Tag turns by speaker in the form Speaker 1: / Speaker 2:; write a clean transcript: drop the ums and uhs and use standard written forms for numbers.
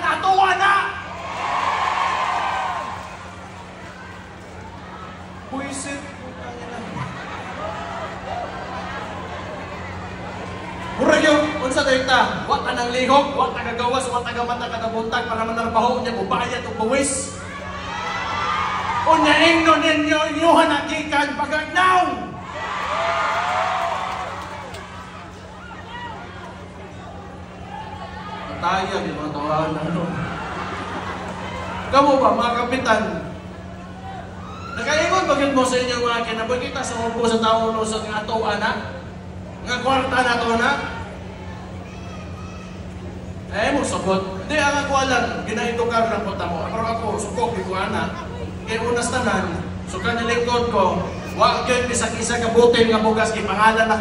Speaker 1: kwartahan ato ana. Buisit. Murag yung unsa dayta, wa ta nang lihok, wa ta gagawas, wa ta gamata kada buntag para manarbaho niya bubayad og buwis. Unya ingnon ninyo inyuhan ang gikan pagagnaw. Tayo di mga tawaan na ano. Kamu ba mga kapitan? Nakaingon bagay mo sa inyong mga kinaboy kita sa upo sa tao no sa ato ana? Nga kwarta na to na? Eh mo sabot. Di ang ako alam, ginaidukar na po tamo. Pero ako, sukok, di ko ana. Kaya unas tanan, so kanilingkod ko, wag yun bisag isa kabutin nga bugas, ipangalan na